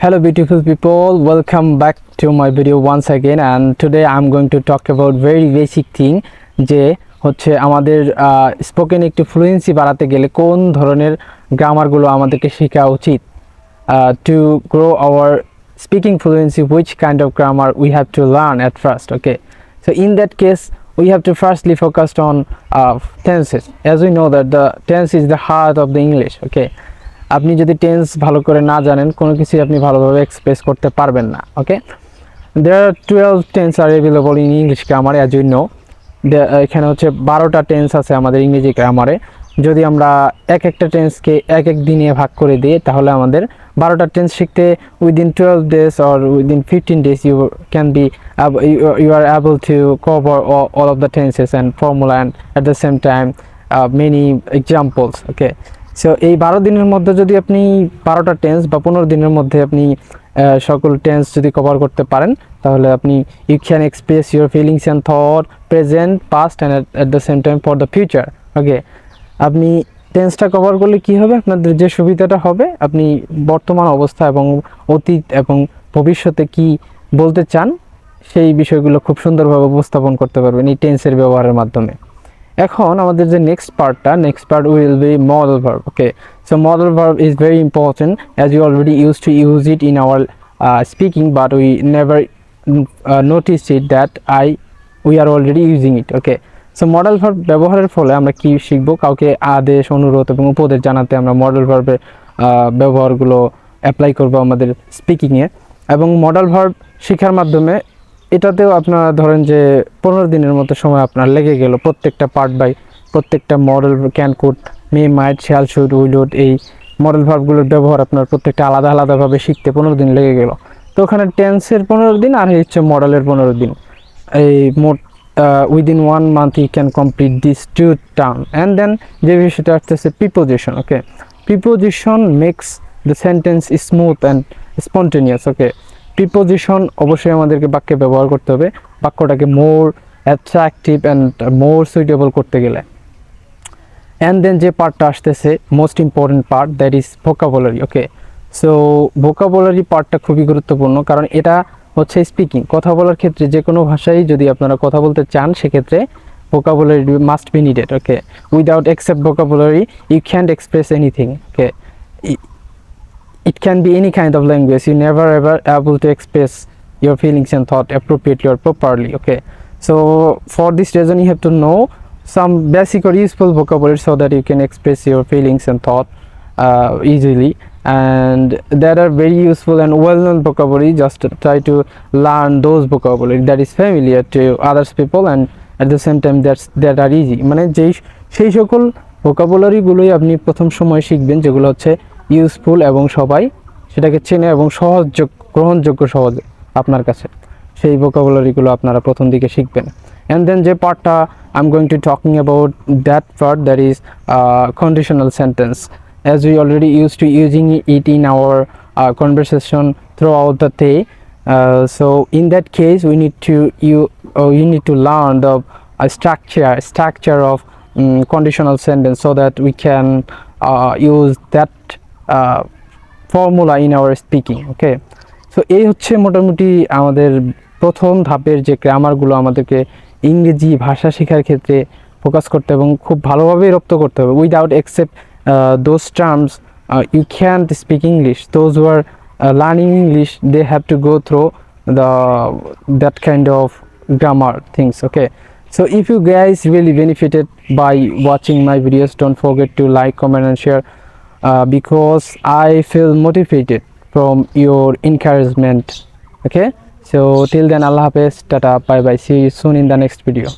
Hello beautiful people, welcome back to my video once again, and today I'm going to talk about very basic thing যে হচ্ছে আমাদের spoken একটু fluency বাড়াতে গেলে কোন ধরনের গ্রামারগুলো আমাদেরকে শেখা উচিত to grow our speaking fluency. Which kind of grammar we have to learn at first. Okay, so in that case we have to firstly focus on tenses, as we know that the tense is the heart of the English. Okay, আপনি যদি tense ভালো করে না জানেন কোনো কিছু আপনি ভালোভাবে এক্সপ্রেস করতে পারবেন না। ওকে, there are 12 tense are available in English grammar, as you know. এখানে হচ্ছে 12টা টেন্স আছে আমাদের ইংরেজি গ্রামারে। যদি আমরা এক একটা টেন্সকে এক এক দিনে ভাগ করে দিই তাহলে আমাদের 12টা টেন্স শিখতে within 12 days or within 15 days you are able to cover all of the tenses and formula, and at the same time many examples. Okay, so এই 12 দিনের মধ্যে যদি আপনি 12টা টেন্স বা 15 দিনের মধ্যে আপনি সকল টেন্স যদি কভার করতে পারেন তাহলে আপনি you can express your feelings and thought present past and at the same time for the future. Okay, আপনি টেন্সটা কভার করলে কি হবে, আপনাদের যে সুবিধাটা হবে আপনি বর্তমান অবস্থা এবং অতীত এবং ভবিষ্যতে কি বলতে চান সেই বিষয়গুলো খুব সুন্দরভাবে উপস্থাপন করতে পারবেন এই টেন্সের ব্যবহারের মাধ্যমে। এখন আমাদের যে next part will be modal verb. Okay, so modal verb is very important as you already to use it in our speaking, but we never noticed it that we are already using it. Okay, so modal verb ব্যবহারের ফলে আমরা কি শিখবো, কাউকে আদেশ, অনুরোধ এবং উপদেশ জানাতে আমরা মডেল ভার্বের ব্যবহারগুলো অ্যাপ্লাই করবো আমাদের স্পিকিংয়ে। এবং মডেল ভার্ব শেখার মাধ্যমে এটাতেও আপনারা ধরেন যে 15 দিনের মতো সময় আপনার লেগে গেল প্রত্যেকটা পার্ট বাই প্রত্যেকটা modal, can, could, may, might, shall, should, will, would, এই মডেল ভার্বগুলোর ব্যবহার আপনার প্রত্যেকটা আলাদাভাবে শিখতে 15 দিন লেগে গেল। তো ওখানে টেন্সের 15 দিন আর হচ্ছে মডেলের 15 দিন, এই মোট within 1 month you can complete these 2 terms. And then যে বিষয়টা আসতেছে preposition. Okay, preposition makes the sentence smooth and spontaneous. Okay, preposition অবশ্যই আমাদেরকে বাক্যে ব্যবহার করতে হবে বাক্যটাকে more attractive and more suitable করতে গেলে। অ্যান্ড দেন যে পার্টটা আসতেছে most important part, that is vocabulary. Okay, so vocabulary পার্টটা খুবই গুরুত্বপূর্ণ, কারণ এটা হচ্ছে স্পিকিং, কথা বলার ক্ষেত্রে যে কোনো ভাষায় যদি আপনারা কথা বলতে চান সেক্ষেত্রে vocabulary must be needed. Okay, without except vocabulary you can't express anything. Okay, it can be any kind of language, you never ever able to express your feelings and thought appropriately or properly. Okay, so for this reason you have to know some basic or useful vocabulary so that you can express your feelings and thought easily, and that are very useful and well-known vocabulary. Just try to learn those vocabulary that is familiar to others people, and at the same time that are easy, মানে সেই সকল ভোকাবুলারিগুলোই আপনি প্রথম সময় শিখবেন যেগুলো হচ্ছে useful এবং সবাই সেটাকে চেনে এবং গ্রহণযোগ্য সহজে আপনার কাছে, সেই ভোকাবুলারিগুলো আপনারা প্রথম দিকে শিখবেন। অ্যান্ড দেন যে পার্টটা I am going to talking about that part, that is conditional sentence, as we already used to using it in our conversation throughout the day. So in that case we need to learn the structure of conditional sentence so that we can use that formula in our speaking. Okay, so এই হচ্ছে মোটামুটি আমাদের প্রথম ধাপের যে গ্রামারগুলো আমাদেরকে ইংরেজি ভাষা শেখার ক্ষেত্রে ফোকাস করতে এবং খুব ভালোভাবে রপ্ত করতে হবে। Without except those terms you can't speak English. Those who are learning English, they have to go through that kind of grammar things. Okay, so if you guys really benefited by watching my videos, don't forget to like, comment and share because I feel motivated from your encouragement. Okay, so till then, Allah Hafiz, tata, bye bye, see you soon in the next video.